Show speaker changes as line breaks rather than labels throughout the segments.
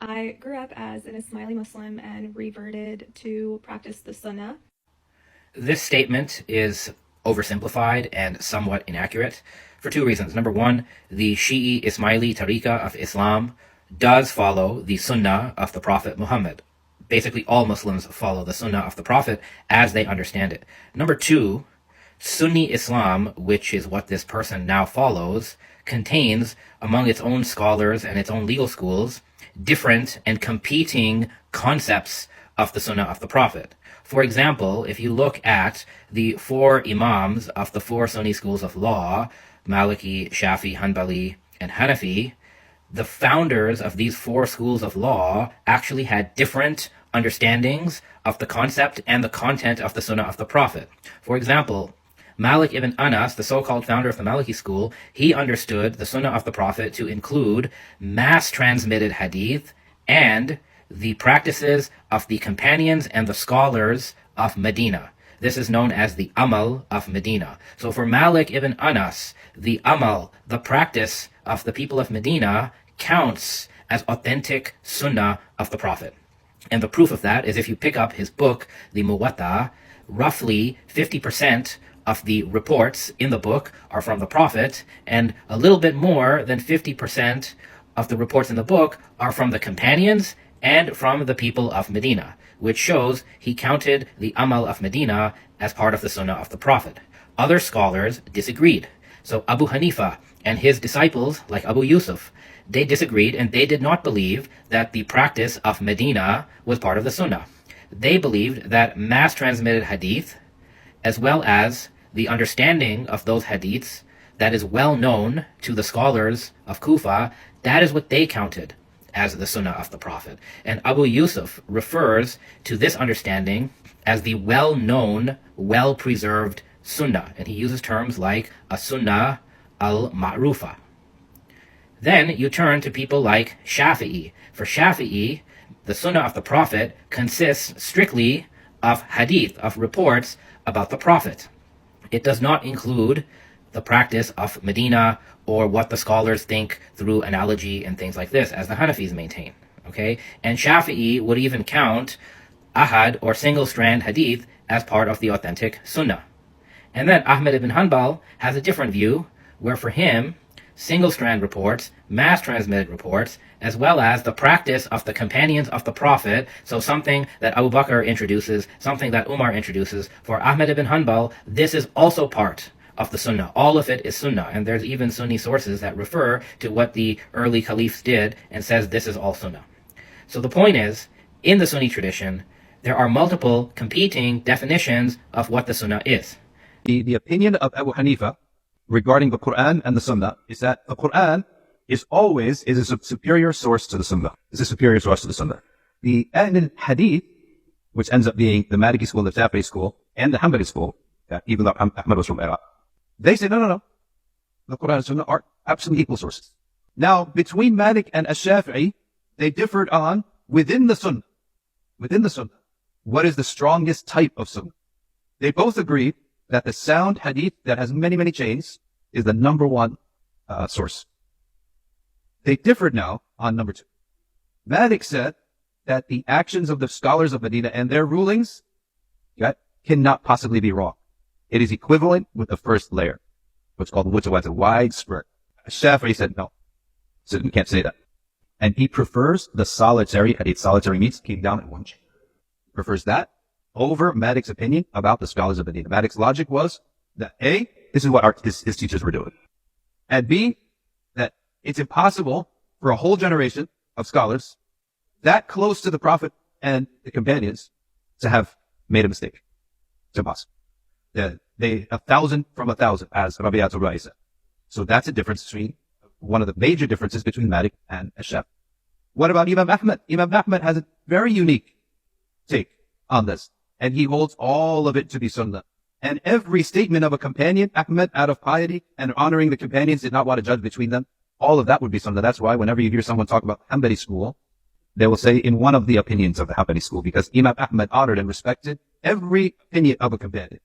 I grew up as an Ismaili Muslim and reverted to practice the Sunnah.
This statement is oversimplified and somewhat inaccurate for two reasons. Number one, the Shi'i Ismaili Tariqah of Islam does follow the Sunnah of the Prophet Muhammad. Basically, all Muslims follow the Sunnah of the Prophet as they understand it. Number two, Sunni Islam, which is what this person now follows, contains, among its own scholars and its own legal schools, different and competing concepts of the Sunnah of the Prophet. For example, if you look at the four Imams of the four Sunni schools of law, Maliki, Shafi, Hanbali, and Hanafi, the founders of these four schools of law actually had different understandings of the concept and the content of the Sunnah of the Prophet. For example, Malik ibn Anas, the so-called founder of the Maliki school, he understood the Sunnah of the Prophet to include mass-transmitted hadith and the practices of the companions and the scholars of Medina. This is known as the Amal of Medina. So for Malik ibn Anas, the Amal, the practice of the people of Medina, counts as authentic Sunnah of the Prophet. And the proof of that is if you pick up his book, the Muwatta, roughly 50% of the reports in the book are from the Prophet, and a little bit more than 50% of the reports in the book are from the companions and from the people of Medina, which shows he counted the Amal of Medina as part of the Sunnah of the Prophet. Other scholars disagreed. So Abu Hanifa and his disciples, like Abu Yusuf, they disagreed and they did not believe that the practice of Medina was part of the Sunnah. They believed that mass-transmitted hadith, as well as the understanding of those hadiths that is well known to the scholars of Kufa, that is what they counted as the Sunnah of the Prophet. And Abu Yusuf refers to this understanding as the well-known, well-preserved Sunnah. And he uses terms like a Sunnah al-Ma'rufa. Then you turn to people like Shafi'i. For Shafi'i, the Sunnah of the Prophet consists strictly of hadith, of reports about the Prophet. It does not include the practice of Medina or what the scholars think through analogy and things like this, as the Hanafis maintain. Okay? And Shafi'i would even count ahad or single strand hadith as part of the authentic Sunnah. And then Ahmed ibn Hanbal has a different view, where for him, single strand reports, mass transmitted reports, as well as the practice of the companions of the Prophet, so something that Abu Bakr introduces, something that Umar introduces, for Ahmed ibn Hanbal, this is also part of the Sunnah. All of it is Sunnah, and there's even Sunni sources that refer to what the early caliphs did and says this is all Sunnah. So the point is, in the Sunni tradition, there are multiple competing definitions of what the Sunnah is.
The opinion of Abu Hanifa regarding the Quran and the Sunnah is that the Quran is a superior source to the Sunnah. It's a superior source to the Sunnah. The Ahl Hadith, which ends up being the Maliki school, the Shafi'i school, and the Hanbali school, even though Ahmad was from Iraq, they say, no. The Quran and Sunnah are absolutely equal sources. Now, between Malik and Ash-Shafi'i, they differed on within the Sunnah, what is the strongest type of Sunnah. They both agreed that the sound hadith that has many, many chains is the number one source. They differed now on number two. Malik said that the actions of the scholars of Medina and their rulings cannot possibly be wrong. It is equivalent with the first layer, what's called a widespread. Shafi'i said no. So you can't say that. And he prefers the solitary hadith. Solitary means came down in one chain. He prefers that over Malik's opinion about the scholars of Medina. Malik's logic was that A, this is what his teachers were doing. And B, that it's impossible for a whole generation of scholars that close to the Prophet and the companions to have made a mistake. It's impossible. They 1,000 from 1,000, as Rabi'atul Ra'i said. So that's a difference between, one of the major differences between Malik and Ash-Shafi'i. What about Imam Ahmad? Imam Ahmad has a very unique take on this, and he holds all of it to be Sunnah. And every statement of a companion, Ahmad, out of piety and honoring the companions, did not want to judge between them. All of that would be Sunnah. That's why whenever you hear someone talk about Hanbali school, they will say in one of the opinions of the Hanbali school, because Imam Ahmad honored and respected every opinion of a companion.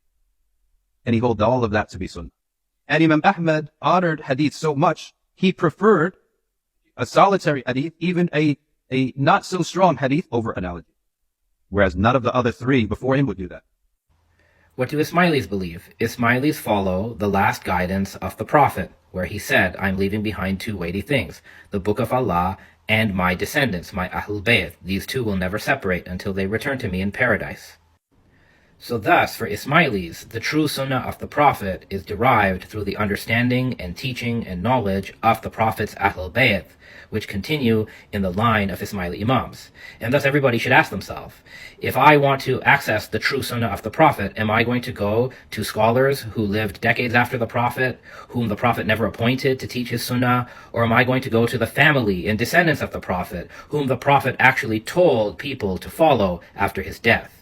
And he held all of that to be Sunnah. And Imam Ahmad honored hadith so much, he preferred a solitary hadith, even a a not so strong hadith over analogy. Whereas none of the other three before him would do that.
What do Ismailis believe? Ismailis follow the last guidance of the Prophet, where he said, I'm leaving behind two weighty things, the Book of Allah and my descendants, my Ahlul Bayt. These two will never separate until they return to me in paradise. So thus, for Ismailis, the true Sunnah of the Prophet is derived through the understanding and teaching and knowledge of the Prophet's Ahlul Bayt, which continue in the line of Ismaili Imams. And thus everybody should ask themselves, if I want to access the true Sunnah of the Prophet, am I going to go to scholars who lived decades after the Prophet, whom the Prophet never appointed to teach his Sunnah, or am I going to go to the family and descendants of the Prophet, whom the Prophet actually told people to follow after his death?